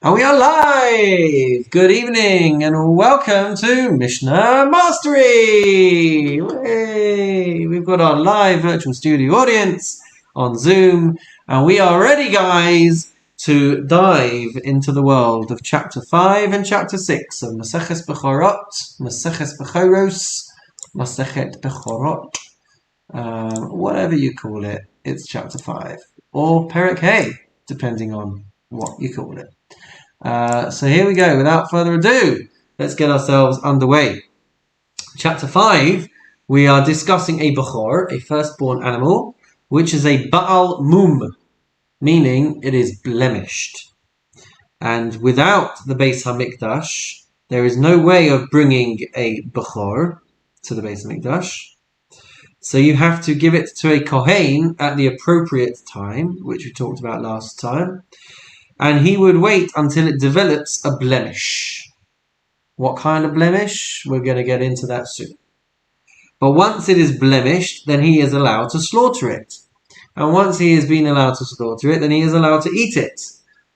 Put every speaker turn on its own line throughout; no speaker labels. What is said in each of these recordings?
And we are live! Good evening and welcome to Mishnah Mastery! Yay! We've got our live virtual studio audience on Zoom and we are ready, guys, to dive into the world of Chapter 5 and Chapter 6 of Masechet Bechorot, Masechet Bechoros, Masechet Bechorot, whatever you call it, it's Chapter 5. Or Perek Hey, depending on what you call it. So here we go. Without further ado, let's get ourselves underway. Chapter 5, we are discussing a Bechor, a firstborn animal, which is a Baal Mum, meaning it is blemished. And without the Beis HaMikdash, there is no way of bringing a Bechor to the Beis HaMikdash. So you have to give it to a Kohen at the appropriate time, which we talked about last time. And he would wait until it develops a blemish. What kind of blemish? We're going to get into that soon. But once it is blemished, then he is allowed to slaughter it. And once he has been allowed to slaughter it, then he is allowed to eat it.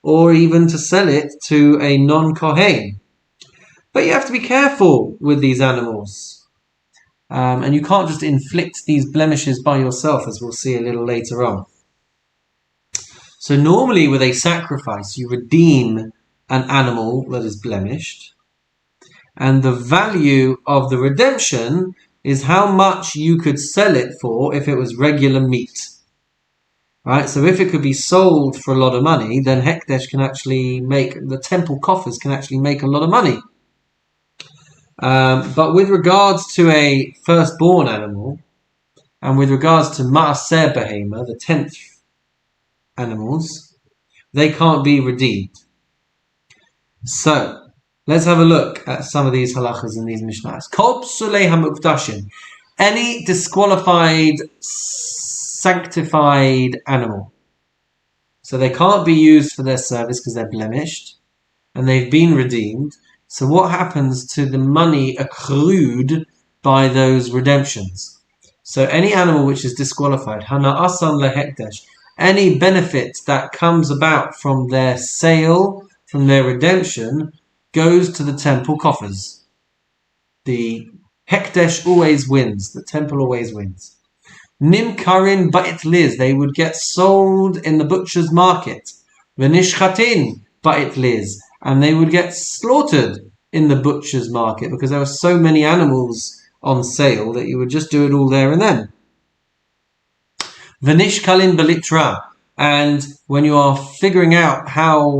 Or even to sell it to a non-Kohen. But you have to be careful with these animals. And you can't just inflict these blemishes by yourself, as we'll see a little later on. So normally with a sacrifice, you redeem an animal that is blemished. And the value of the redemption is how much you could sell it for if it was regular meat. Right? So if it could be sold for a lot of money, then Hekdesh can actually make, the temple coffers can actually make a lot of money. But with regards to a firstborn animal, and with regards to Ma'aseh Behema, the 10th animals, they can't be redeemed. So let's have a look at some of these halachas in these mishnahs. Kol psulei hamukdashim, any disqualified, sanctified animal. So they can't be used for their service because they're blemished and they've been redeemed. So what happens to the money accrued by those redemptions? So any animal which is disqualified, hana asan lehekdesh, any benefit that comes about from their sale, from their redemption, goes to the temple coffers. The Hekdesh always wins. The temple always wins. Nimkarin ba'it liz, they would get sold in the butcher's market. V'nishchatin ba'it liz, and they would get slaughtered in the butcher's market because there were so many animals on sale that you would just do it all there and then. V'nishkalin belitra, and when you are figuring out how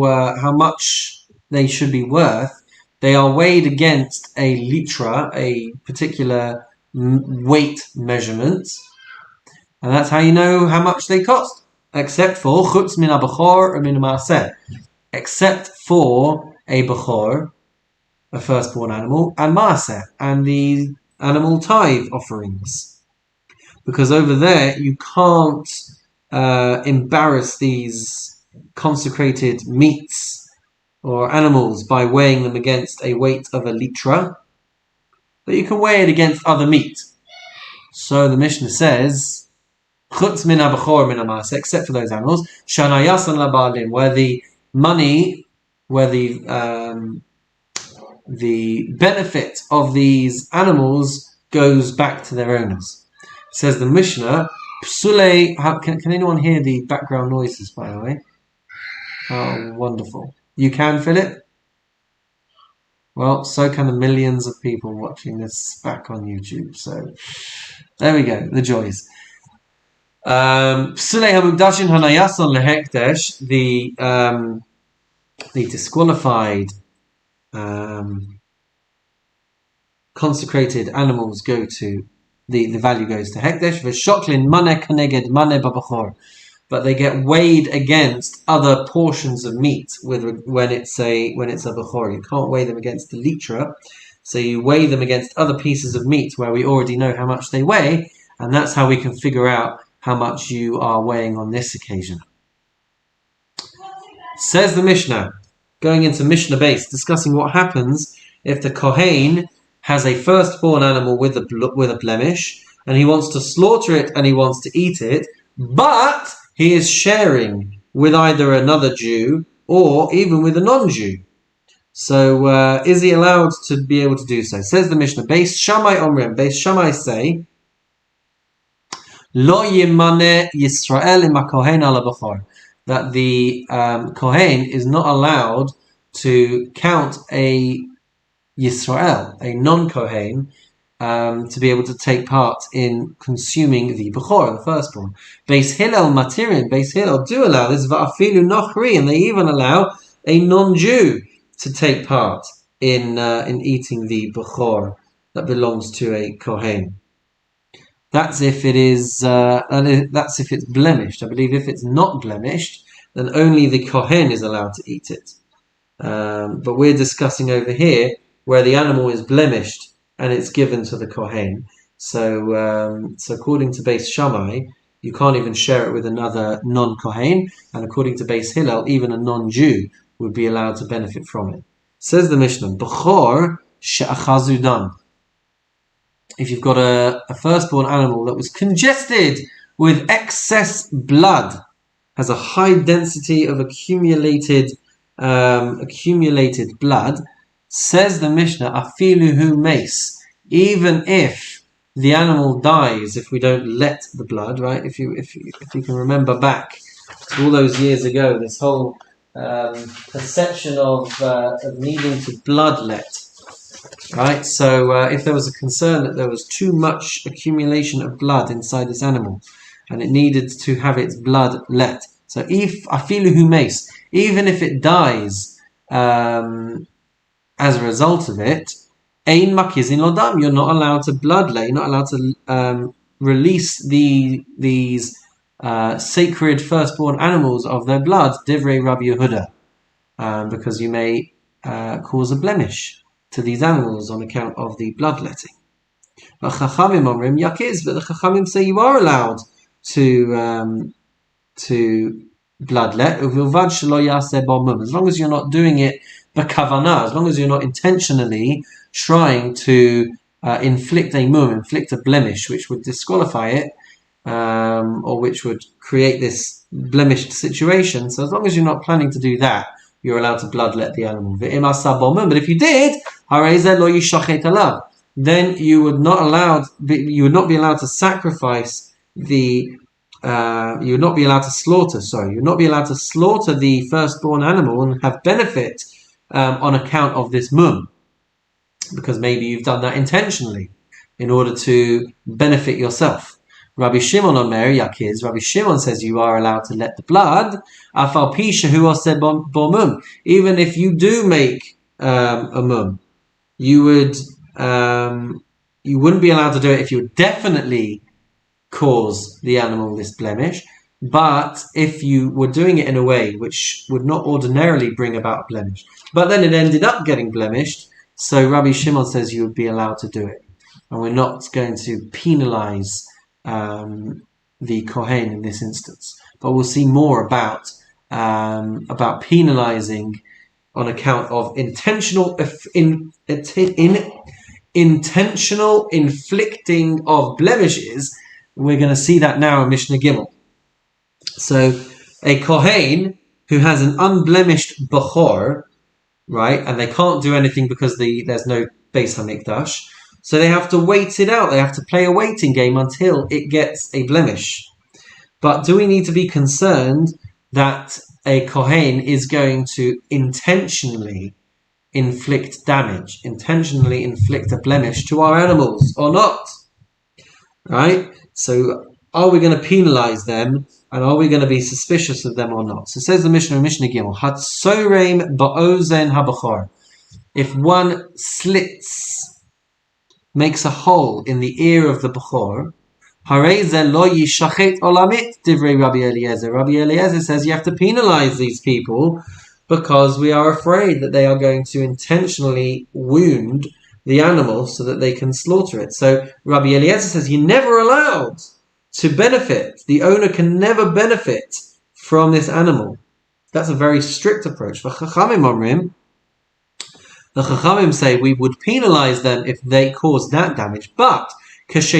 much they should be worth, they are weighed against a litra, a particular weight measurement, and that's how you know how much they cost. Except for chutz min ha-bechor min ha-ma'aseh, except for a bechor, a firstborn animal, and ma'aseh, and the animal tithe offerings. Because over there, you can't embarrass these consecrated meats or animals by weighing them against a weight of a litra, but you can weigh it against other meat. So the Mishnah says, Chutz min ha-bechor min ha-ma'aseh, except for those animals, shana yasan la-ba'alim, where the money, where the benefit of these animals goes back to their owners. Says the Mishnah, Psulei, can anyone hear the background noises, by the way? Oh, wonderful. You can, Philip? Well, so can the millions of people watching this back on YouTube. So, there we go, the joys. Psulei hamukdashin hanayason lehekdesh, the disqualified, consecrated animals go to, the value goes to Hekdesh. V'shoklin maneh kaneged maneh babachor, but they get weighed against other portions of meat when it's a bechor. You can't weigh them against the litra, so you weigh them against other pieces of meat where we already know how much they weigh, and that's how we can figure out how much you are weighing on this occasion. Says the Mishnah, going into Mishnah base, discussing what happens if the Kohen has a firstborn animal with a blemish, and he wants to slaughter it and he wants to eat it, but he is sharing with either another Jew or even with a non-Jew. So is he allowed to be able to do so? Says the Mishnah, Beis Shammai Omrim, Beis Shammai say, Lo yimane Yisrael im kohen ala bechor, that the kohen is not allowed to count a Yisrael, a non-kohen, to be able to take part in consuming the Bechor, the firstborn. Beis Hillel Matirin, Beis Hillel do allow this, Va'afilu Nochri, and they even allow a non-Jew to take part in eating the Bechor that belongs to a Kohen. That's if it is. That's if it's blemished. I believe if it's not blemished, then only the Kohen is allowed to eat it. But we're discussing over here where the animal is blemished and it's given to the Kohen. So according to Beis Shammai, you can't even share it with another non-Kohen, and according to Beis Hillel, even a non-Jew would be allowed to benefit from it. Says the Mishnah, Bechor she'achazu dam. If you've got a firstborn animal that was congested with excess blood, has a high density of accumulated blood, says the Mishnah, afilu hu mace, even if the animal dies, if we don't let the blood, right? If you can remember back to all those years ago, this whole perception of needing to bloodlet, right? So if there was a concern that there was too much accumulation of blood inside this animal, and it needed to have its blood let. So if afilu hu mace, even if it dies as a result of it, ein makizin lodam, you're not allowed to bloodlet. You're not allowed to release these sacred firstborn animals of their blood, divrei Rabbi Yehuda, because you may cause a blemish to these animals on account of the bloodletting. But Chachamim omrim yakiz, but the Chachamim say you are allowed to bloodlet, as long as you're not doing it b'kavanah, as long as you're not intentionally trying to inflict a blemish, which would disqualify it, or which would create this blemished situation. So as long as you're not planning to do that, you're allowed to bloodlet the animal. But if you did, then you would not be allowed to sacrifice the. You would not be allowed to slaughter. You would not be allowed to slaughter the firstborn animal and have benefit on account of this mum, because maybe you've done that intentionally in order to benefit yourself. Rabbi Shimon Omer Yakiz. Rabbi Shimon says you are allowed to let the blood. Afal pisha hu oseh bo mum. Even if you do make a mum, you wouldn't be allowed to do it if you would definitely cause the animal this blemish. But if you were doing it in a way which would not ordinarily bring about a blemish, but then it ended up getting blemished, so Rabbi Shimon says you would be allowed to do it, and we're not going to penalize the Kohen in this instance. But we'll see more about penalizing on account of intentional inflicting of blemishes. We're going to see that now in Mishnah Gimel. So a Kohen who has an unblemished Bechor, right, and they can't do anything because there's no Beis HaMikdash, so they have to wait it out. They have to play a waiting game until it gets a blemish. But do we need to be concerned that a Kohen is going to intentionally inflict damage, intentionally inflict a blemish to our animals or not? Right? So are we going to penalize them, and are we going to be suspicious of them or not? So says the Mishnah in Mishnah Gimel, Hatsoreim ba'ozen habachor. If one makes a hole in the ear of the Bechor, Hareze lo yishachet olamit, divrei Rabbi Eliezer. Rabbi Eliezer says you have to penalize these people because we are afraid that they are going to intentionally wound the animal so that they can slaughter it. So Rabbi Eliezer says you're never allowed to benefit. The owner can never benefit from this animal. That's a very strict approach. The Chachamim say we would penalize them if they caused that damage, but if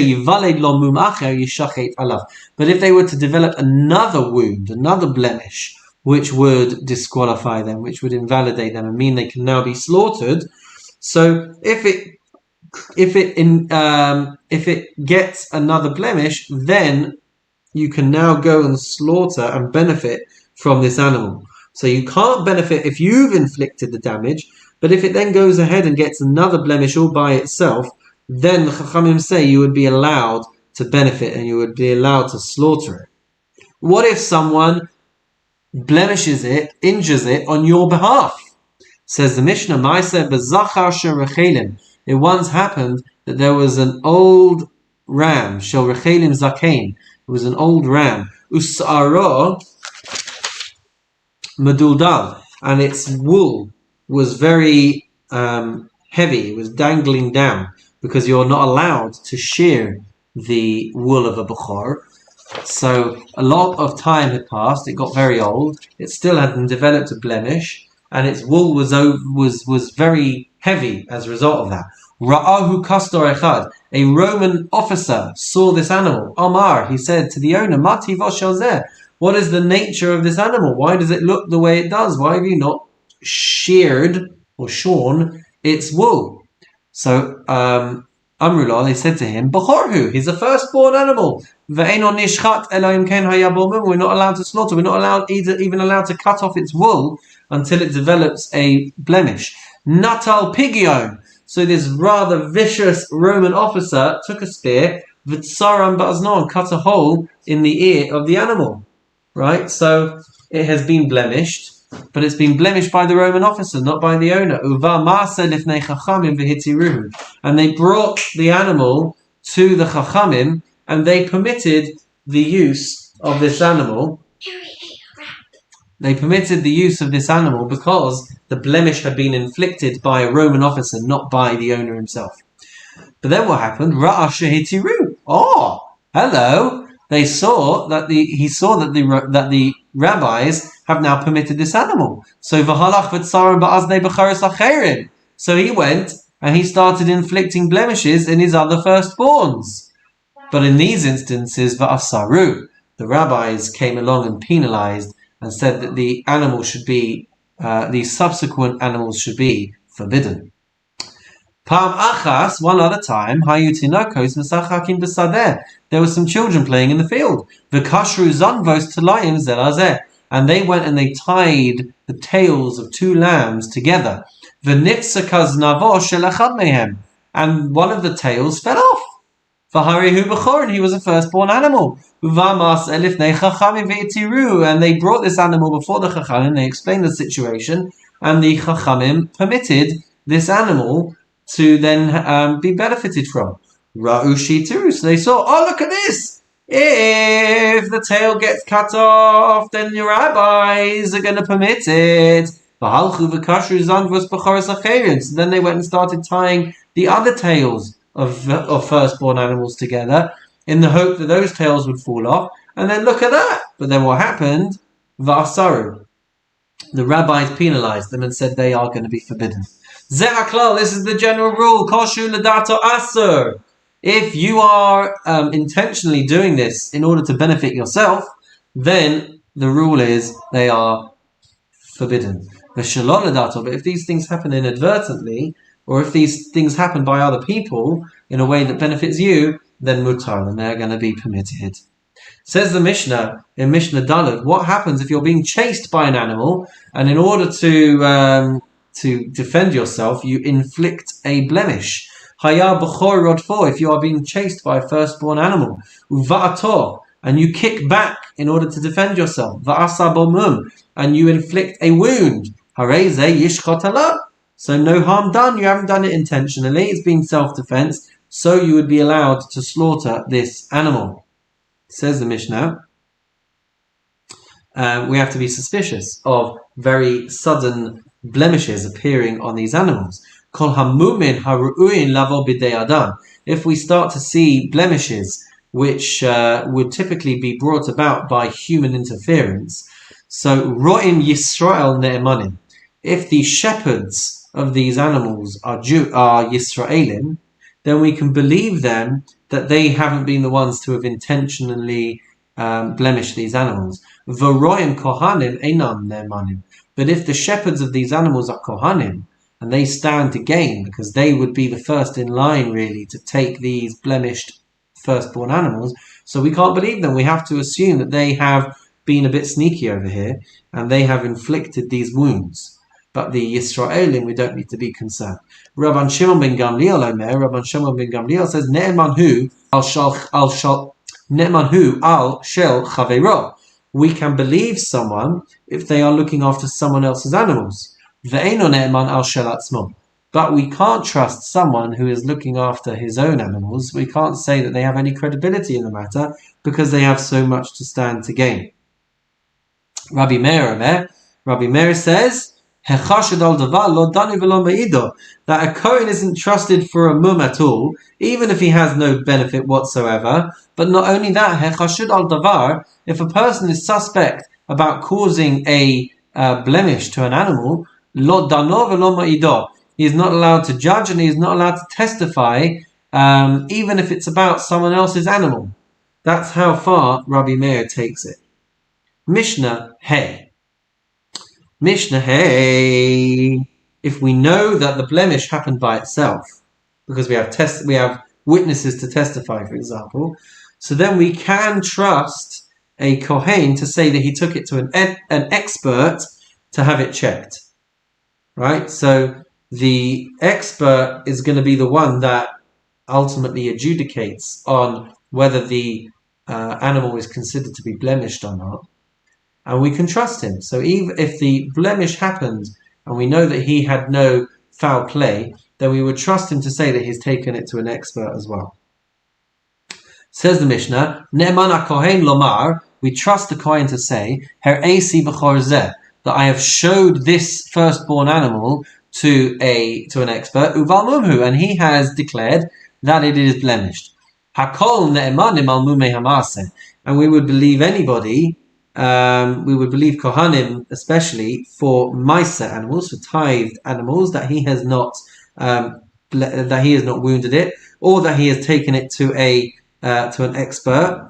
they were to develop another wound, another blemish, which would disqualify them, which would invalidate them and mean they can now be slaughtered. So if it gets another blemish, then you can now go and slaughter and benefit from this animal. So you can't benefit if you've inflicted the damage, but if it then goes ahead and gets another blemish all by itself, then the Chachamim say you would be allowed to benefit and you would be allowed to slaughter it. What if someone blemishes it, injures it on your behalf? Says the Mishnah, it once happened that there was an old ram, shel rechelim zakein. It was an old ram, us'ara meduldal, and its wool was very heavy. It was dangling down because you're not allowed to shear the wool of a Bechor. So a lot of time had passed. It got very old. It still hadn't developed a blemish, and its wool was very heavy as a result of that. Ra'ahu kastor echad. A Roman officer saw this animal. Omar, he said to the owner, Mati v'shalzeh. What is the nature of this animal? Why does it look the way it does? Why have you not sheared or shorn its wool? So Amrullah, they said to him, Bechorhu, he's a firstborn animal. We're not allowed to slaughter. We're not even allowed to cut off its wool until it develops a blemish. Natal pigion. So this rather vicious Roman officer took a spear, v'tsaram ba'aznon, cut a hole in the ear of the animal. Right? So it has been blemished, but it's been blemished by the Roman officer, not by the owner. And they brought the animal to the Chachamim, and they permitted the use of this animal. They permitted the use of this animal because the blemish had been inflicted by a Roman officer, not by the owner himself. But then what happened? Ra'a shehitiru. Oh, hello. He saw that the rabbis have now permitted this animal. So So he went and he started inflicting blemishes in his other firstborns. But in these instances, va'asaru, the rabbis came along and penalized and said that the animal should be, these subsequent animals should be forbidden. Pam achas, one other time, hayutinokos mesachakim b'sadeh. There were some children playing in the field. V'kashru zanvos talayim zelazeh. And they went and they tied the tails of two lambs together. V'nitzakaz navo shel echad mehem. And one of the tails fell off. V'harihu b'chor, and he was a firstborn animal. V'vamas elifnei chachamim v'yitiru. And they brought this animal before the chachamim. They explained the situation, and the chachamim permitted this animal to then be benefited from. Ra'u shitiru. So they saw, oh, look at this. If the tail gets cut off, then your rabbis are going to permit it. So then they went and started tying the other tails of firstborn animals together in the hope that those tails would fall off. And then look at that. But then what happened? Va'asaru. The rabbis penalized them and said they are going to be forbidden. Ze'aklal, this is the general rule. Koshu l'dato asur. If you are intentionally doing this in order to benefit yourself, then the rule is they are forbidden. But if these things happen inadvertently, or if these things happen by other people in a way that benefits you, then mutar, and they're going to be permitted. Says the Mishnah in Mishnah Daled, what happens if you're being chased by an animal, and in order to defend yourself, you inflict a blemish? Haya Bechorot 4, if you are being chased by a firstborn animal. Uva'ator, and you kick back in order to defend yourself. Va'asa bomum, and you inflict a wound. Hareze yishchot alav. So no harm done, you haven't done it intentionally, it's been self-defense, so you would be allowed to slaughter this animal. Says the Mishnah, we have to be suspicious of very sudden blemishes appearing on these animals. Kol hamumin haru'in lavo b'dei adam. If we start to see blemishes which would typically be brought about by human interference, so ro'im Yisrael ne'emanim. If the shepherds of these animals are Yisraelim, then we can believe them that they haven't been the ones to have intentionally blemished these animals. V'roim kohanim einam ne'emanim. But if the shepherds of these animals are kohanim, and they stand to gain, because they would be the first in line, really, to take these blemished firstborn animals, so we can't believe them. We have to assume that they have been a bit sneaky over here, and they have inflicted these wounds. But the Yisraelim, we don't need to be concerned. Rabban Shimon ben Gamliel says, Ne'eman hu al shel chaveiro. We can believe someone if they are looking after someone else's animals. Ve'eno ne'eman al shel atzmo. But we can't trust someone who is looking after his own animals. We can't say that they have any credibility in the matter because they have so much to stand to gain. Rabbi Meir says, that a Kohen isn't trusted for a mum at all, even if he has no benefit whatsoever. But not only that, if a person is suspect about causing a blemish to an animal, he is not allowed to judge and he is not allowed to testify, even if it's about someone else's animal. That's how far Rabbi Meir takes it. Mishnah Hey. If we know that the blemish happened by itself, because we have witnesses to testify, for example, so then we can trust a Kohen to say that he took it to an expert to have it checked. Right? So the expert is going to be the one that ultimately adjudicates on whether the animal is considered to be blemished or not. And we can trust him. So even if the blemish happened and we know that he had no foul play, then we would trust him to say that he's taken it to an expert as well. Says the Mishnah, Ne'eman HaKohen lomar, we trust the Kohen to say, Her'esi b'chor zeh, that I have showed this firstborn animal to an expert, uval mumhu, and he has declared that it is blemished. Hakol ne'emanim al mumei hamaseh, and we would believe anybody. We would believe Kohanim, especially for Maisa animals, for tithed animals, that he has not wounded it, or that he has taken it to an expert.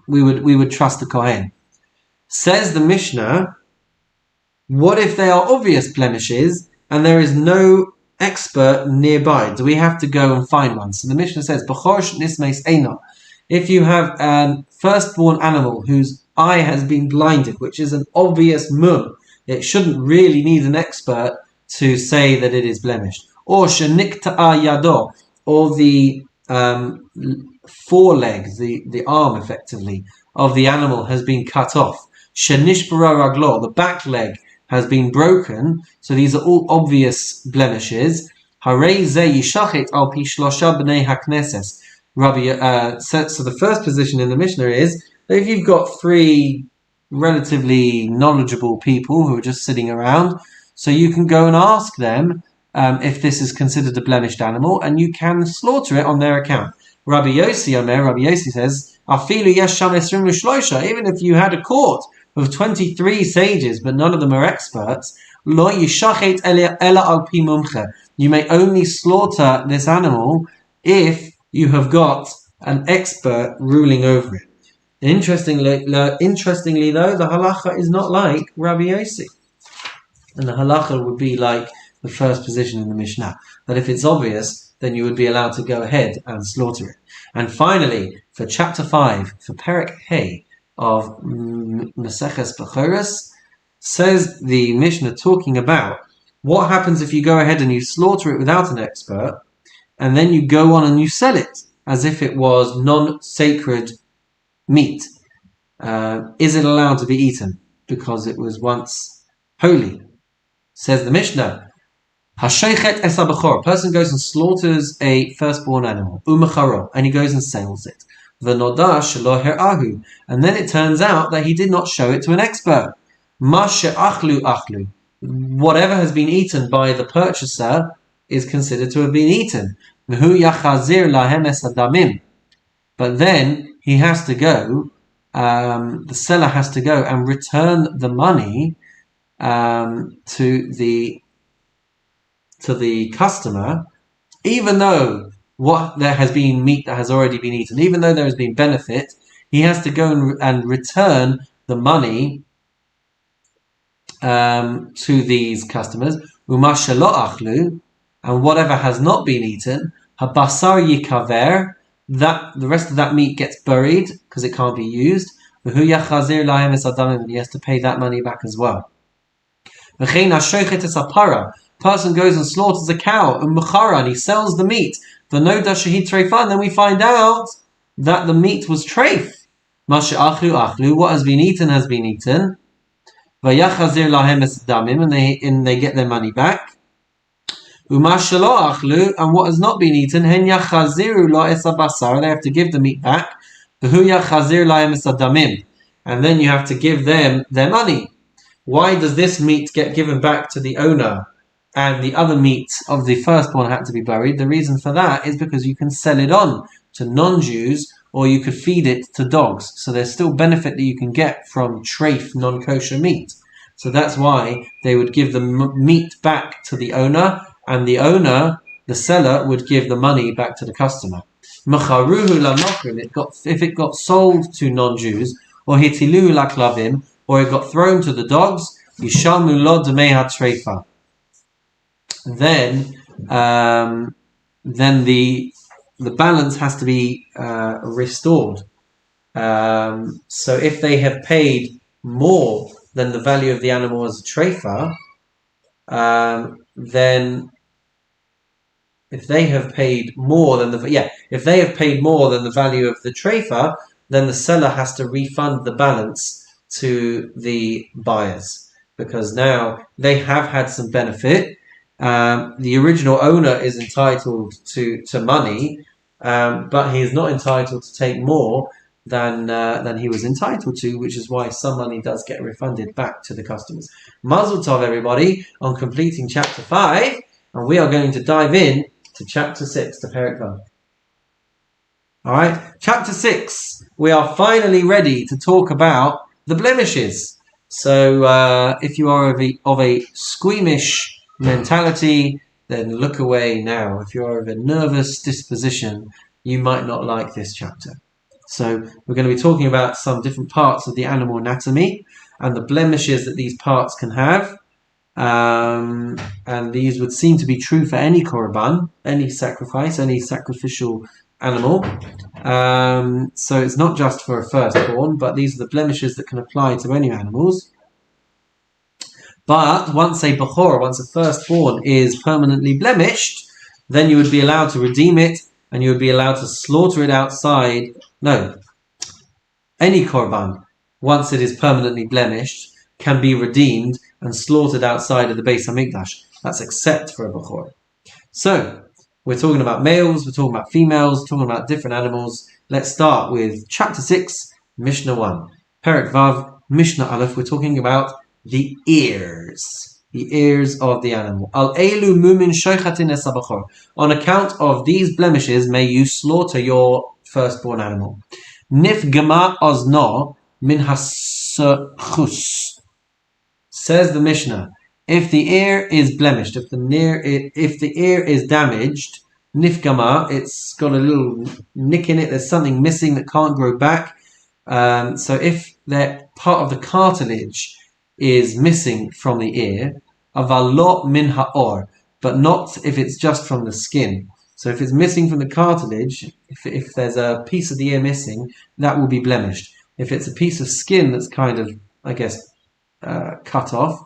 We would trust the Kohen. Says the Mishnah, what if they are obvious blemishes and there is no expert nearby? Do we have to go and find one? So the Mishnah says, if you have a firstborn animal whose eye has been blinded, which is an obvious mum, it shouldn't really need an expert to say that it is blemished. Or shenikta'a yado, or the foreleg, the arm effectively, of the animal has been cut off. Shenishbara raglo, the back leg has been broken. So these are all obvious blemishes. Rabbi so the first position in the Mishnah is that if you've got three relatively knowledgeable people who are just sitting around, so you can go and ask them if this is considered a blemished animal, and you can slaughter it on their account. Rabbi Yossi says, even if you had a court of 23 sages, but none of them are experts, you may only slaughter this animal if you have got an expert ruling over it. Interestingly though, the halacha is not like Rabbi Yossi. And the halacha would be like the first position in the Mishnah, that if it's obvious, then you would be allowed to go ahead and slaughter it. And finally, for chapter 5, for Perek Hey of Maseches Bechorot, says the Mishnah, talking about what happens if you go ahead and you slaughter it without an expert, and then you go on and you sell it as if it was non-sacred meat. Is it allowed to be eaten because it was once holy? Says the Mishnah, Hashoichet es ha-bechor, a person goes and slaughters a firstborn animal, umecharo, and he goes and sells it. V'noda shelo her'ahu, and then it turns out that he did not show it to an expert. Ma she'achlu achlu, whatever has been eaten by the purchaser is considered to have been eaten. V'hu yachazir lahem es hadamim, but then he has to go, the seller has to go and return the money to the customer, even though what there has been meat that has already been eaten, even though there has been benefit, he has to go and return the money to these customers. Uma shelo achlu, and whatever has not been eaten, habasar yikaver, that the rest of that meat gets buried because it can't be used. And he has to pay that money back as well. Person goes and slaughters a cow and he sells the meat. And then we find out that the meat was treif. What has been eaten has been eaten. And they get their money back. And what has not been eaten, they have to give the meat back. And then you have to give them their money. Why does this meat get given back to the owner and the other meat of the firstborn had to be buried? The reason for that is because you can sell it on to non-Jews or you could feed it to dogs. So there's still benefit that you can get from treif, non-kosher meat. So that's why they would give the meat back to the owner, and the owner, the seller, would give the money back to the customer. If it got sold to non-Jews, or hitilu laklavim, or it got thrown to the dogs, yishalmu lo demei hatreifa. Then the balance has to be restored. So if they have paid more than the value of the animal as a treifa, then if they have paid more than the value of the treifa, then the seller has to refund the balance to the buyers, because now they have had some benefit. The original owner is entitled to money, but he is not entitled to take more than he was entitled to, which is why some money does get refunded back to the customers. Mazel tov, everybody, on completing chapter 5, and we are going to dive in to chapter 6, to Perek Vav. Alright, chapter 6, we are finally ready to talk about the blemishes. So if you are of a squeamish mentality, then look away now. If you are of a nervous disposition, you might not like this chapter. So we're going to be talking about some different parts of the animal anatomy and the blemishes that these parts can have. And these would seem to be true for any korban, any sacrifice, any sacrificial animal. So it's not just for a firstborn, but these are the blemishes that can apply to any animals. But once a Bechorot, once a firstborn is permanently blemished, then you would be allowed to redeem it, and you would be allowed to slaughter it outside. No, any korban, once it is permanently blemished, can be redeemed and slaughtered outside of the Beis Hamikdash. That's except for a Bechorot. So we're talking about males, we're talking about females, we're talking about different animals. Let's start with chapter 6, Mishnah 1. Perek Vav, Mishnah Aleph, we're talking about the ears. The ears of the animal. Al elu mumin shoichatin es habachor. On account of these blemishes, may you slaughter your firstborn animal. Nifgama ozno min hasachus. Says the Mishnah, if the ear is blemished, if the ear is damaged, nifgama, it's got a little nick in it, there's something missing that can't grow back. So if that part of the cartilage is missing from the ear, avalot min haor, but not if it's just from the skin. So if it's missing from the cartilage, if there's a piece of the ear missing, that will be blemished. If it's a piece of skin that's kind of, I guess, cut off,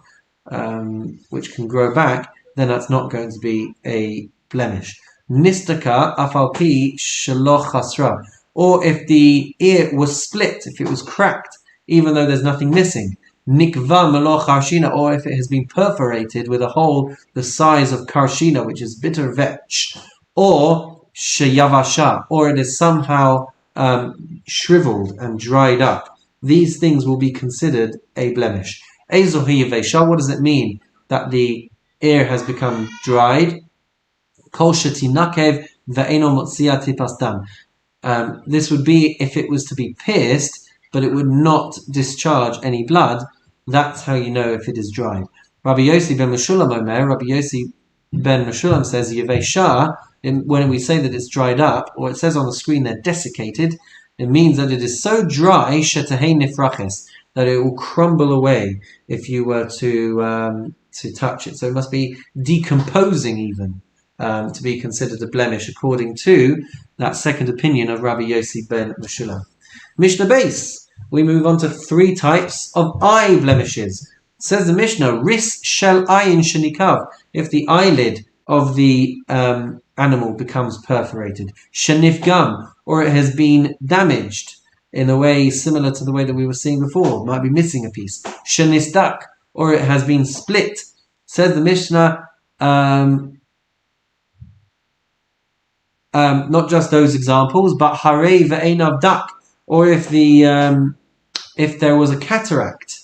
which can grow back, then that's not going to be a blemish. Nistaka afalpi shaloch hasra. Or if the ear was split, if it was cracked, even though there's nothing missing. Nikva meloch karshina, or if it has been perforated with a hole the size of karshina, which is bitter vetch. Or sheyavasha, or it is somehow shriveled and dried up. These things will be considered a blemish. Ezohi yavesha, what does it mean that the ear has become dried? Kol shetinakev ve'eno motzia tipas dam. This would be if it was to be pierced, but it would not discharge any blood. That's how you know if it is dried. Rabbi Yossi ben Meshulam Omer, Rabbi Yossi ben Meshulam says, Yevesha when we say that it's dried up, or it says on the screen they're desiccated, it means that it is so dry shetahei nifraches, that it will crumble away if you were to touch it. So it must be decomposing even to be considered a blemish, according to that second opinion of Rabbi Yossi ben Meshulam. Mishnah base. We move on to 3 types of eye blemishes. Says the Mishnah, ris shel ayin shenikav, if the eyelid of the animal becomes perforated. Shenifgam, or it has been damaged in a way similar to the way that we were seeing before, might be missing a piece. Shenisdak, or it has been split. Says the Mishnah, not just those examples, but harei ve'einav dak, or if there was a cataract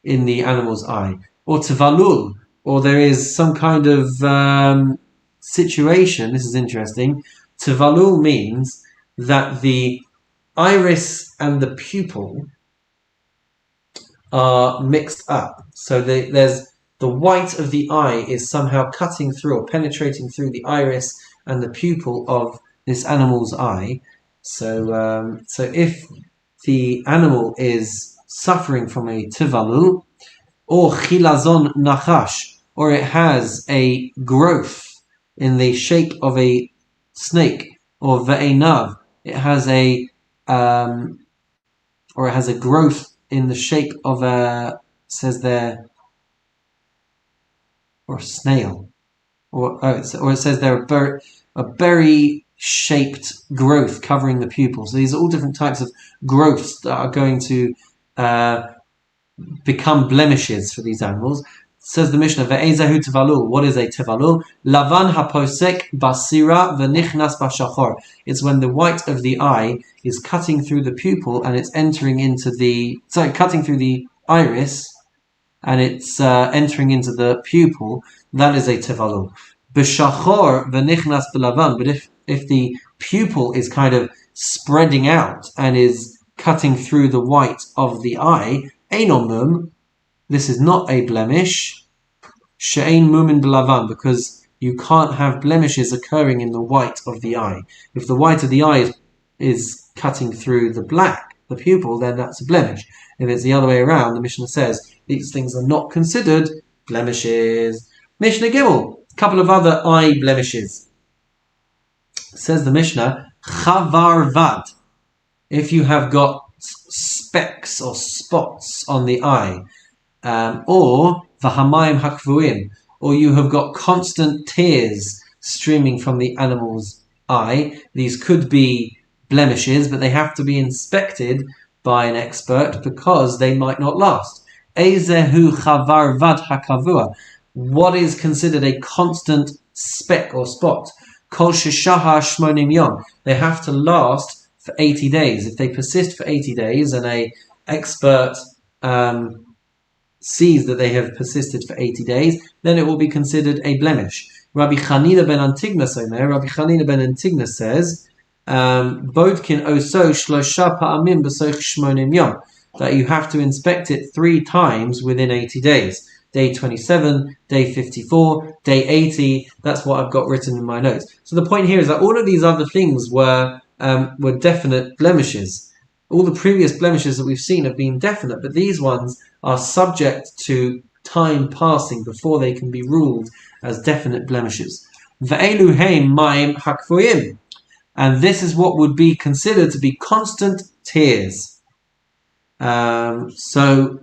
in the animal's eye, or tavalul, or there is some kind of situation. This is interesting. Tavalul means that the iris and the pupil are mixed up. So there's the white of the eye is somehow cutting through or penetrating through the iris and the pupil of this animal's eye. So if the animal is suffering from a tivalul, or chilazon nachash, or it has a growth in the shape of a snake, or ve'enav, it has a growth in the shape of a, says there, or a snail, or it says there a berry-shaped growth covering the pupil. So these are all different types of growths that are going to become blemishes for these animals. Says the Mishnah, ve'ezahu tevalul. What is a tevalul? Lavan haposek basira v'nichnas b'shachor. It's when the white of the eye is cutting through the pupil and it's cutting through the iris and it's entering into the pupil. That is a tevalul. B'shachor v'nichnas b'lavan. But if the pupil is kind of spreading out and is cutting through the white of the eye, eino mum, this is not a blemish. She'ein mumin b'lavan, because you can't have blemishes occurring in the white of the eye. If the white of the eye is cutting through the black, the pupil, then that's a blemish. If it's the other way around, the Mishnah says these things are not considered blemishes. Mishnah Gimel, a couple of other eye blemishes. Says the Mishnah, chavar vad, if you have got specks or spots on the eye, or v'hamayim hakvuim, or you have got constant tears streaming from the animal's eye. These could be blemishes, but they have to be inspected by an expert because they might not last. Ezehu chavar vad hakavua. What is considered a constant speck or spot? Kol sheshaha shmonim yom. They have to last for 80 days. If they persist for 80 days and a expert sees that they have persisted for 80 days, then it will be considered a blemish. Rabbi Chanina ben Antignas says, Bodkin oso shlosha pa'amim b'soich shmonim yom, that you have to inspect it 3 times within 80 days. Day 27, day 54, day 80. That's what I've got written in my notes. So the point here is that all of these other things were definite blemishes. All the previous blemishes that we've seen have been definite, but these ones are subject to time passing before they can be ruled as definite blemishes. Ve'elu heim ma'im hakfuim. And this is what would be considered to be constant tears. So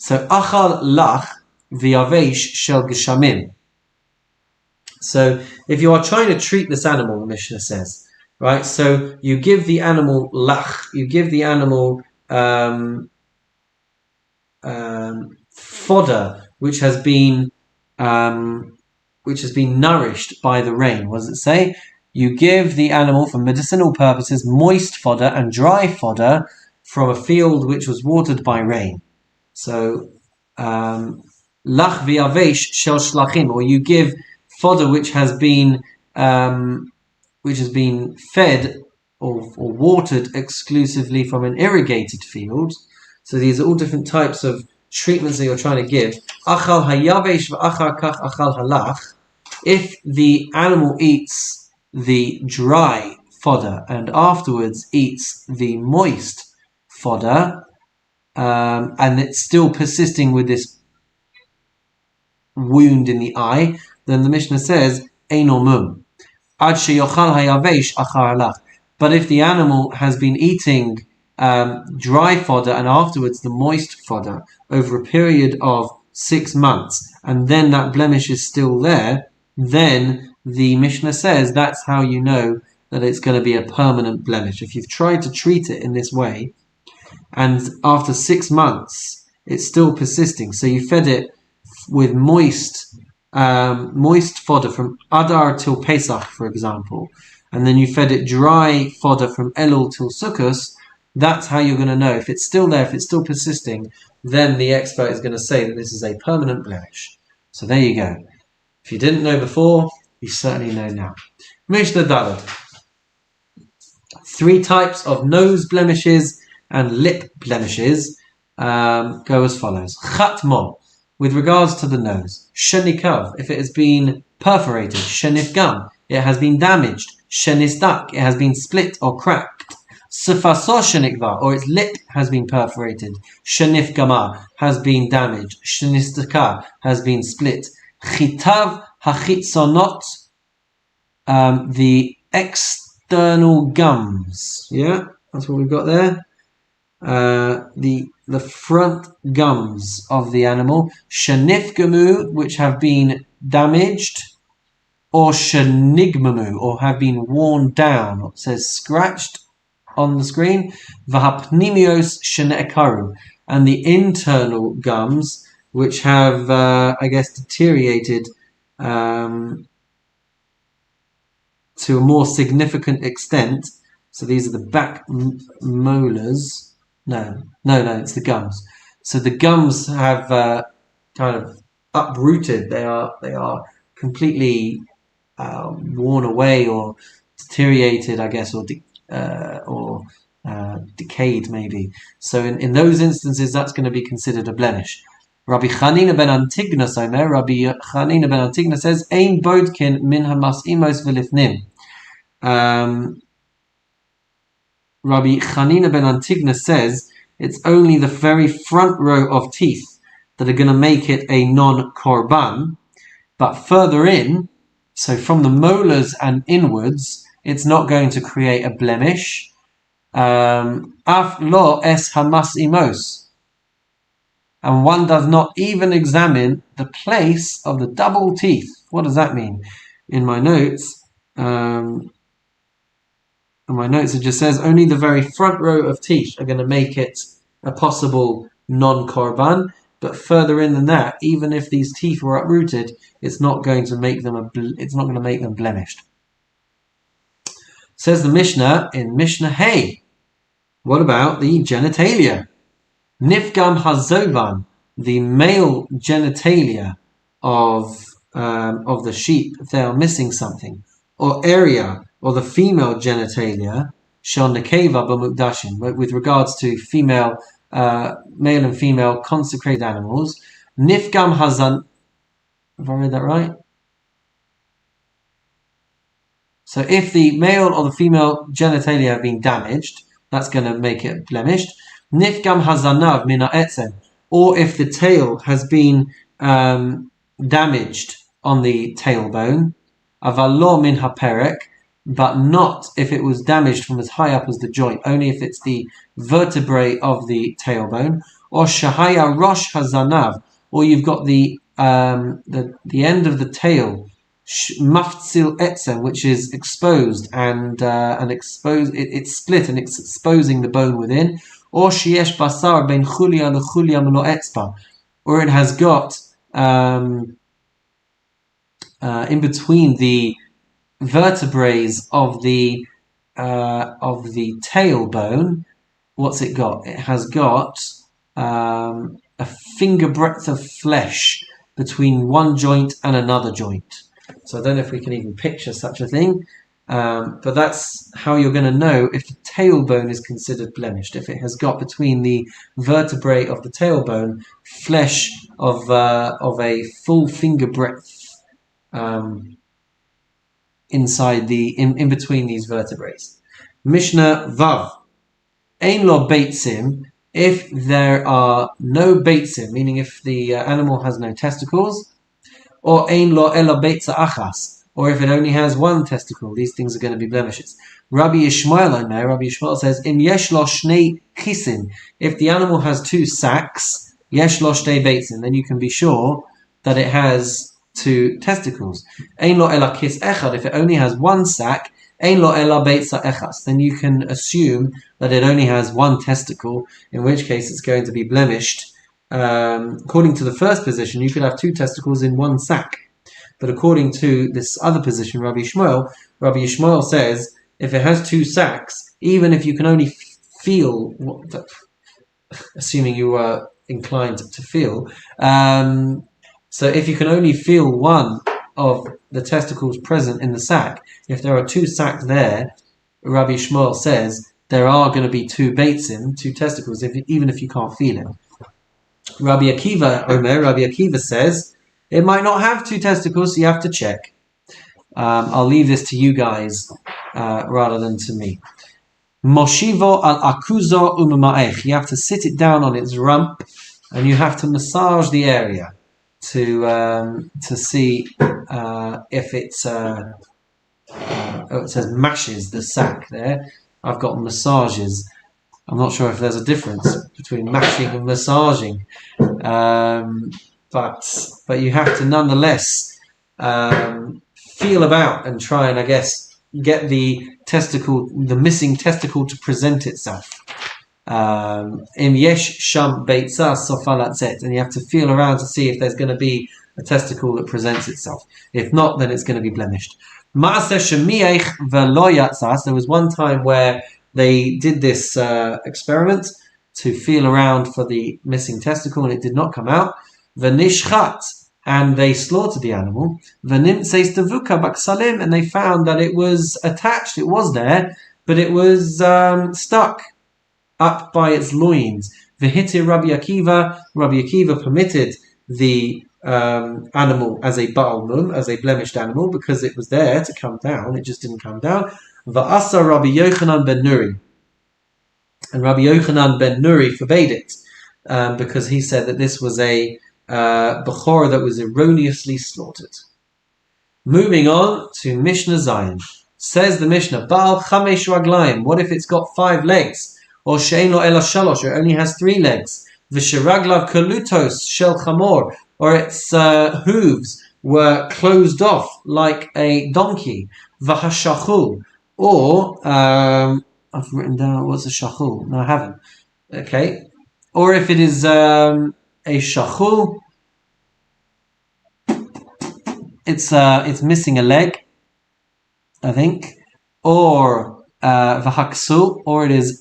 achal lach v'yavesh shel geshamim. So if you are trying to treat this animal, the Mishnah says, right? So you give the animal lach, you give the animal fodder which has been nourished by the rain. What does it say? You give the animal for medicinal purposes moist fodder and dry fodder from a field which was watered by rain. So lach v'yavesh shel shlachim, or you give fodder which has been fed or watered exclusively from an irrigated field. So these are all different types of treatments that you're trying to give, achal hayavesh v'achar kach achal halach, if the animal eats the dry fodder and afterwards eats the moist fodder, and it's still persisting with this wound in the eye, then the Mishnah says, Eino mum. Ad sheyochal hayavesh achar halach. But if the animal has been eating dry fodder and afterwards the moist fodder over a period of 6 months, and then that blemish is still there, then the Mishnah says that's how you know that it's going to be a permanent blemish. If you've tried to treat it in this way, and after 6 months it's still persisting, so you fed it with moist fodder from Adar till Pesach, for example, and then you fed it dry fodder from Elul till Sukkot, that's how you're going to know. If it's still there, if it's still persisting, then the expert is going to say that this is a permanent blemish. So there you go. If you didn't know before, you certainly know now. Mishnah Daled. 3 types of nose blemishes and lip blemishes go as follows. Chatmo, with regards to the nose. Shenikav, if it has been perforated. Shenifgam, it has been damaged. Shenistak, it has been split or cracked. Sufaso shenikva, or its lip has been perforated. Shenifgama, has been damaged. Shenistaka, has been split. Chitav hachitzonot, the external gums. Yeah, that's what we've got there. The front gums of the animal. Shenifgamu, which have been damaged. Or shenigmamu, or have been worn down. It says scratched on the screen. Vahapnimios shenekaru, and the internal gums, which have, deteriorated to a more significant extent. So these are the back molars. No, it's the gums. So the gums have kind of uprooted. They are completely worn away or deteriorated, I guess, or decayed maybe. So in those instances, that's going to be considered a blemish. Rabbi Chanina ben Antigna says, Ein bodkin min hamas'imos v'lifnim. Rabbi Chanina ben Antigna says it's only the very front row of teeth that are going to make it a non-korban, but further in, so from the molars and inwards, it's not going to create a blemish. Af lo es hamas'imos. And one does not even examine the place of the double teeth. What does that mean? In my notes, it just says only the very front row of teeth are going to make it a possible non-korban. But further in than that, even if these teeth were uprooted, it's not going to make them blemished. Says the Mishnah in Mishnah Hey. What about the genitalia? Nifgam hazovan, the male genitalia of the sheep, if they are missing something, or area, or the female genitalia, shel nekeva b'mukdashim, with regards to female, male and female consecrated animals. Nifgam hazan. Have I read that right? So if the male or the female genitalia have been damaged, that's going to make it blemished. Nifgam hazanav mina etzem, or if the tail has been damaged on the tailbone, avalo min haperek, but not if it was damaged from as high up as the joint, only if it's the vertebrae of the tailbone, or shahaya rosh hazanav, or you've got the end of the tail, maftzil etzem, which is exposed and exposed, it's split and it's exposing the bone within, or sheyesh basar ben chulia lechulia melo etzba, or it has got in between the vertebrae of the tailbone. What's it got? It has got a finger breadth of flesh between one joint and another joint. So I don't know if we can even picture such a thing. But that's how you're going to know if the tailbone is considered blemished. If it has got between the vertebrae of the tailbone flesh of a full finger breadth inside in between these vertebrae. Mishnah Vav. Ein lo beitzim. If there are no beitzim, meaning if the animal has no testicles, or ein lo ela beitza achas, or if it only has one testicle, these things are going to be blemishes. Rabbi Yishmael says, Im yesh lo shnei chisin. If the animal has two sacs, yesh lo shnei beitzim, then you can be sure that it has two testicles. Ein lo ela kis echad. If it only has one sac, ein lo ela beitza echas, then you can assume that it only has one testicle, in which case it's going to be blemished. According to the first position, you could have two testicles in one sac. But according to this other position, Rabbi Yishmael says, if it has two sacs, even if you can only feel, assuming you are inclined to feel, so if you can only feel one of the testicles present in the sac, if there are two sacs there, Rabbi Yishmael says, there are going to be two beitzim, two testicles, even if you can't feel it. Rabbi Akiva says, it might not have two testicles, so you have to check. I'll leave this to you guys rather than to me. Moshivo al akuzo umamaech. You have to sit it down on its rump, and you have to massage the area to see if it's. It says mashes the sac there. I've got massages. I'm not sure if there's a difference between mashing and massaging, but you have to nonetheless feel about and try and, I guess, get the missing testicle to present itself. Im yesh sham beitza sofalatzet, and you have to feel around to see if there's going to be a testicle that presents itself. If not, then it's going to be blemished. Ma'aseh shemiach velo yatzas. There was one time where they did this experiment to feel around for the missing testicle, and it did not come out. V'nishchat, and they slaughtered the animal. V'nimtzeis devuka baksalim, and they found that it was attached. It was there, but it was stuck up by its loins. V'hitir Rabbi Akiva. Rabbi Akiva permitted the animal as a ba'al mum, as a blemished animal, because it was there to come down. It just didn't come down. Va'asa Rabbi Yochanan ben Nuri. And Rabbi Yochanan ben Nuri forbade it because he said that this was a Bechorot that was erroneously slaughtered. Moving on to Mishnah Zion. Says the Mishnah, Ba'al chamesh raglayim. What if it's got 5 legs? Or she'ein lo ela shalosh, or it only has 3 legs. V'sheraglav kalutos shel chamor, or its hooves were closed off like a donkey. V'hashachul, or I've written down what's a shachul. No, I haven't. Okay, or if it is a shachul, it's missing a leg, I think, or v'haksul, or it is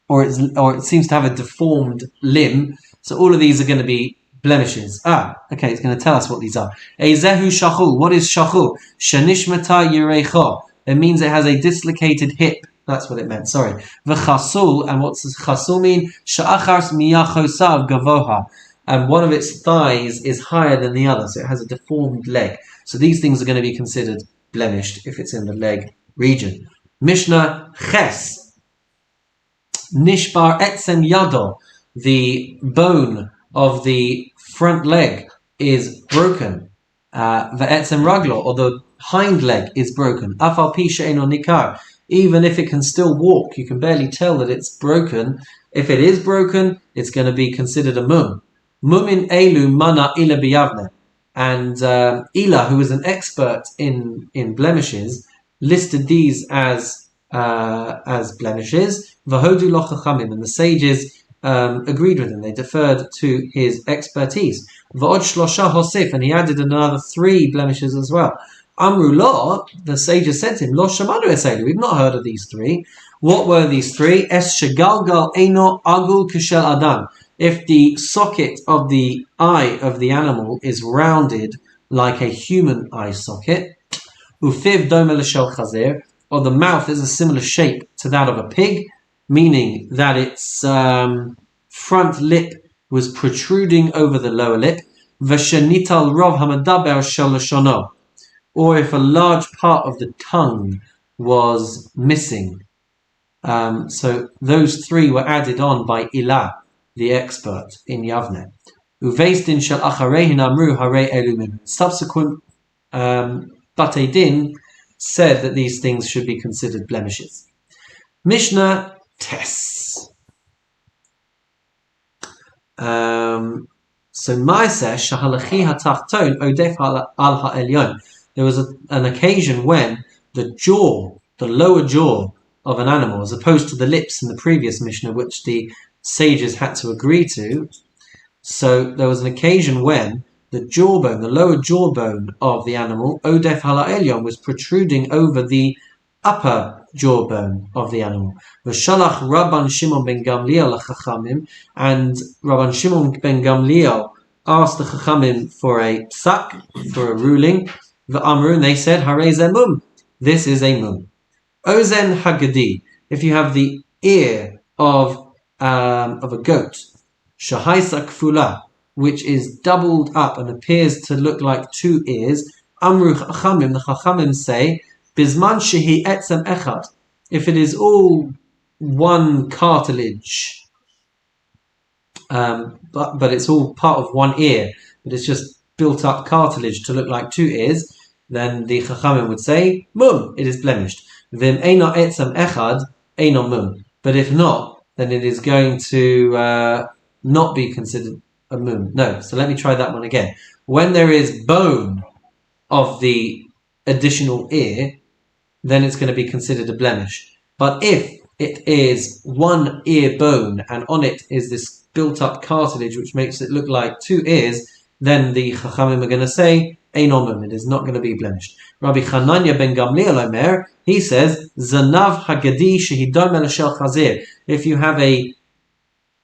or it seems to have a deformed limb. So all of these are going to be blemishes. Okay, it's going to tell us what these are. Eizehu shachul. What is shachul? Shanishmata yireicha. It means it has a dislocated hip. That's what it meant. Sorry. V'chasul. And what does chasul mean? Sha'achars miyachosav gavoha. And one of its thighs is higher than the other, so it has a deformed leg. So these things are going to be considered blemished if it's in the leg region. Mishnah Ches. Nishbar etzem yado. The bone of the front leg is broken. Ve'etzem raglo, or the hind leg is broken. Afal pi she'eino nikar. Even if it can still walk, you can barely tell that it's broken. If it is broken, it's going to be considered a mum. Mumin elu mana ila biyavne. And Ila, who is an expert in blemishes, listed these as blemishes. Vahodu lo chachamim, and the sages agreed with him. They deferred to his expertise. Va'od shlosha hosif, and he added another 3 blemishes as well. Amru lo, the sages said to him, lo shamanu eselu, we've not heard of these 3. What were these 3? Es shegalgal eino agul kishel adam. If the socket of the eye of the animal is rounded like a human eye socket, ufiv doma l'shel chazir, or the mouth is a similar shape to that of a pig, meaning that its front lip was protruding over the lower lip, v'shenital rov hamadaber shel lashono, or if a large part of the tongue was missing. So those three were added on by Ilah, the expert in Yavne. Uveisdin shel achareihin amru harei elumim. Subsequent Batei Din said that these things should be considered blemishes. Mishnah Tes. So Maaseh shahalachi hatachton odef al ha'elyon. There was an occasion when the jaw, the lower jaw of an animal, as opposed to the lips in the previous Mishnah, which the sages had to agree to. So there was an occasion when the jawbone, the lower jawbone of the animal, odef hala elyon, was protruding over the upper jawbone of the animal. V'shalach Rabban Shimon ben Gamliel l'chachamim, and Rabban Shimon ben Gamliel asked the chachamim for a psak, for a ruling. V'amru, and they said, harei ze mum, this is a mum. Ozen hagadi, if you have the ear of a goat, shahaisa kfula, which is doubled up and appears to look like two ears, amru chachamim, the chachamim say, bisman shehi etzem echad, if it is all one cartilage, but it's all part of one ear, but it's just built up cartilage to look like two ears, then the chachamim would say, mum, it is blemished. Vim eina etzem echad, eina mum. But if not, then it is going to not be considered a mum. No, so let me try that one again. When there is bone of the additional ear, then it's going to be considered a blemish. But if it is one ear bone and on it is this built up cartilage which makes it look like two ears, then the chachamim are going to say, Einomim, it is not going to be blemished. Rabbi Chananya ben Gamliel Omer, he says, Zanav hagadi shehidom el shel chazir. If you have a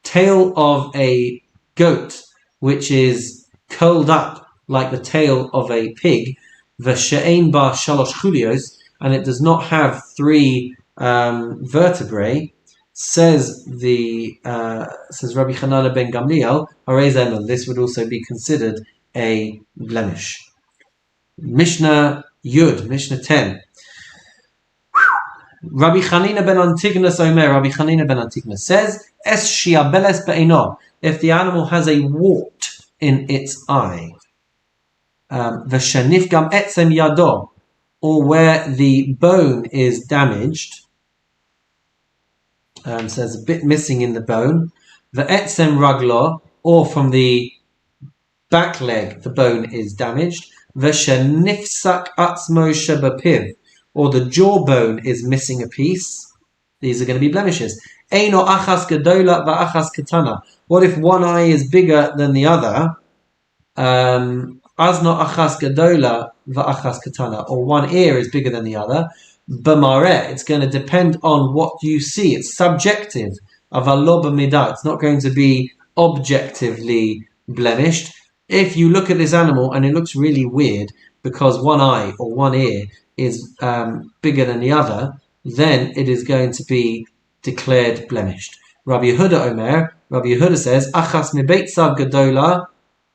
tail of a goat which is curled up like the tail of a pig, v'she'ein ba shalosh chulios, and it does not have three vertebrae, says Rabbi Chananya ben Gamliel, harei ze mum, this would also be considered a blemish. Mishnah Yud, Mishnah 10. Rabbi Chanina ben Antignas Omer, Rabbi Chanina ben Antignas says, Es shiabeles be'eno, if the animal has a wart in its eye, v'shanif gam etzem yado, or where the bone is damaged, so there's a bit missing in the bone, v'etzem raglo, or from the back leg the bone is damaged, v'shanifsak atzmo shebapiv, or the jawbone is missing a piece, these are going to be blemishes. Eino achas gadola va'achas katana, what if one eye is bigger than the other? Azno achas gadola va'achas katana, or one ear is bigger than the other. B'mareh, it's going to depend on what you see. It's subjective. Avalo b'midah, it's not going to be objectively blemished. If you look at this animal and it looks really weird because one eye or one ear is bigger than the other, then it is going to be declared blemished. Rabbi Yehuda Omer, Rabbi Yehuda says, Achas mibeitzav gadola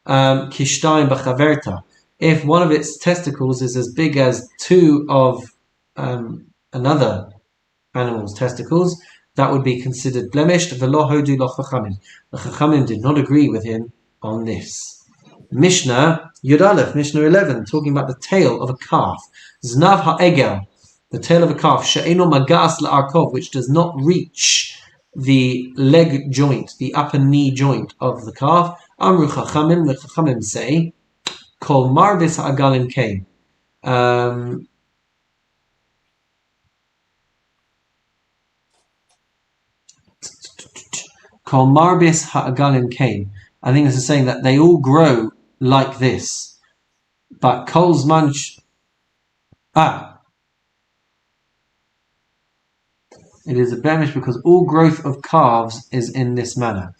kishtayim b'chaverta. If one of its testicles is as big as two of another animal's testicles, that would be considered blemished. V'lo hodu lo chachamim. The chachamim did not agree with him on this. Mishnah Yud Aleph, Mishnah 11, talking about the tail of a calf. Znav ha'egel, the tail of a calf, she'eno magas la'arkov, which does not reach the leg joint, the upper knee joint of the calf. Amru chachamim, the chachamim say, kol marbis ha'agalim kain. Kol marbis ha'agalim kain. I think this is saying that they all grow like this. But kol's munch... It is a blemish because all growth of calves is in this manner.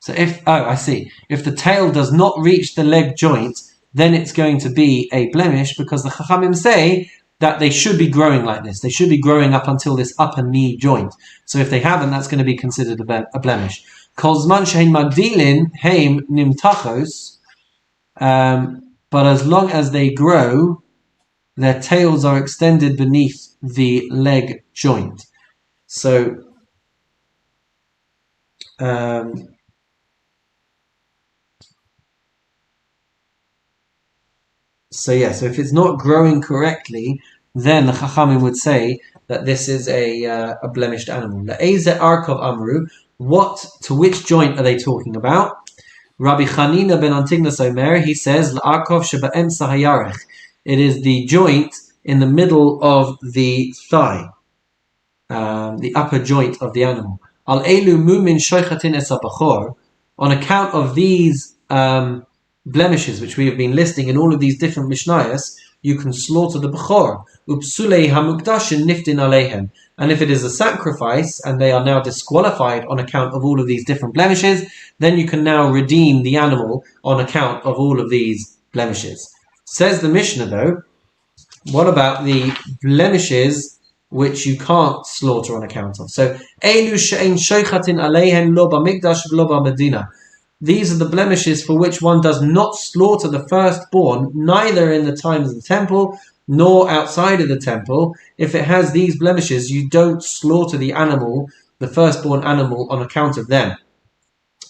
So I see. If the tail does not reach the leg joint, then it's going to be a blemish, because the Chachamim say that they should be growing like this. They should be growing up until this upper knee joint. So if they haven't, that's going to be considered a blemish. Kol zman shein magdilin heim nimtachos, but as long as they grow, their tails are extended beneath the leg joint. So, so if it's not growing correctly, then the Chachamim would say that this is a blemished animal. Le'ezeh arkov amru, to which joint are they talking about? Rabbi Chanina ben Antignas Omer, he says, La'arkov sheba'emsa hayarech. It is the joint in the middle of the thigh, the upper joint of the animal. Al elu mumin shoichatin es bechor. On account of these blemishes which we have been listing in all of these different Mishnayos, you can slaughter the Bechor. Upsulei hamukdashin niftin aleihem. And if it is a sacrifice and they are now disqualified on account of all of these different blemishes, then you can now redeem the animal on account of all of these blemishes. Says the Mishnah though, what about the blemishes which you can't slaughter on account of? So, Elu she'ein shoichatin aleihem lo b'mikdash v'lo b'medina. These are the blemishes for which one does not slaughter the firstborn, neither in the times of the temple nor outside of the temple. If it has these blemishes, you don't slaughter the animal, the firstborn animal, on account of them.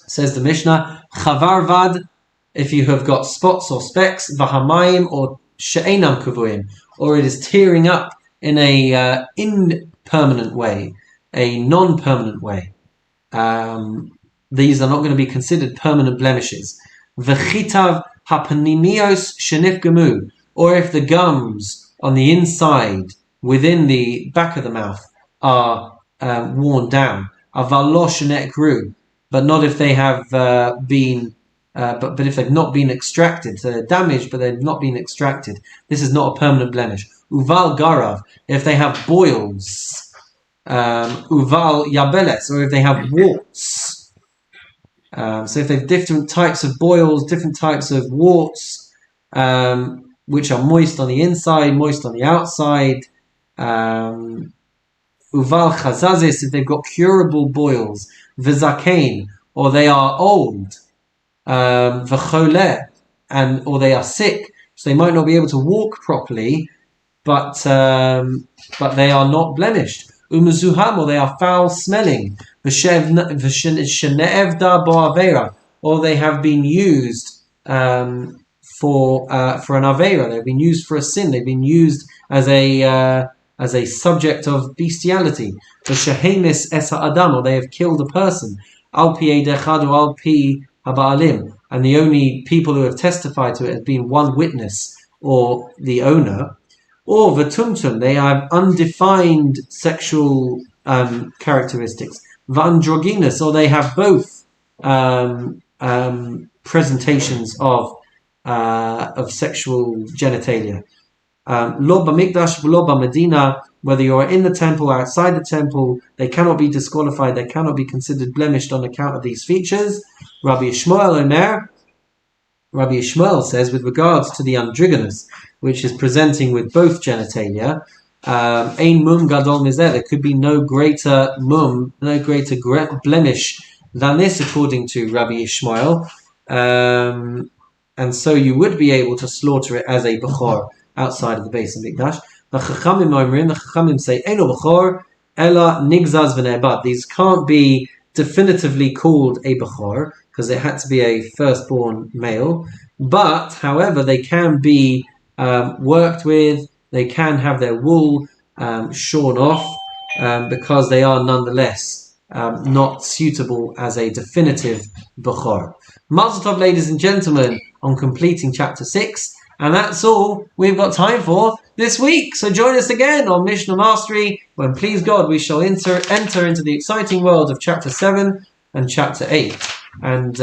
Says the Mishnah, Chavar vad, if you have got spots or specks, Vahamayim or she'enam kavuyim, or it is tearing up in a impermanent way, a non-permanent way. These are not going to be considered permanent blemishes. V'chitav hapanimios shenifgamu, or if the gums on the inside, within the back of the mouth, are worn down. Avalo shenekru, but not if they have been, but if they've not been extracted. So they're damaged, but they've not been extracted. This is not a permanent blemish. Uval garav, if they have boils. Uval yabeles, or if they have warts. So if they have different types of boils, different types of warts, which are moist on the inside, moist on the outside. Uval chazazis, if they've got curable boils. V'zakein, or they are old. V'choleh, or they are sick, so they might not be able to walk properly, but they are not blemished. Umazuham, or they are foul smelling. Or they have been used for an avera. They've been used for a sin. They've been used as a subject of bestiality. Shehemis es ha'adam, or they have killed a person. Al pi edechad or al pi haba'alim, and the only people who have testified to it has been one witness or the owner. Or v'tumtum, they have undefined sexual characteristics. V'androgynous, or they have both presentations of sexual genitalia. Lo b'mikdash v'lo b'medina, whether you are in the temple or outside the temple, they cannot be disqualified, they cannot be considered blemished on account of these features. Rabbi Ishmael says, with regards to the androgynous, which is presenting with both genitalia, ein mum gadol mizeh, there could be no greater blemish than this, according to Rabbi Ishmael. And so you would be able to slaughter it as a bechor outside of the base of Mikdash. The Chachamim say, Eino bechor, ela nigzaz v'ne'bad. These can't be definitively called a bechor, because it had to be a firstborn male. But, however, they can be worked with, they can have their wool shorn off, because they are nonetheless not suitable as a definitive bechor. Mazel tov, ladies and gentlemen, on completing chapter 6. And that's all we've got time for this week. So join us again on Mishnah Mastery, when, please God, we shall enter into the exciting world of chapter 7 and chapter 8. And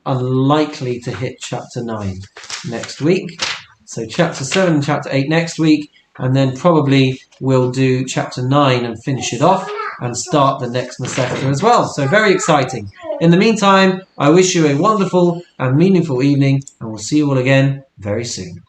unlikely to hit chapter 9 next week. So chapter 7 and chapter 8 next week. And then probably we'll do chapter 9 and finish it off. and start the next Masechta as well. So very exciting. In the meantime, I wish you a wonderful and meaningful evening, and we'll see you all again very soon.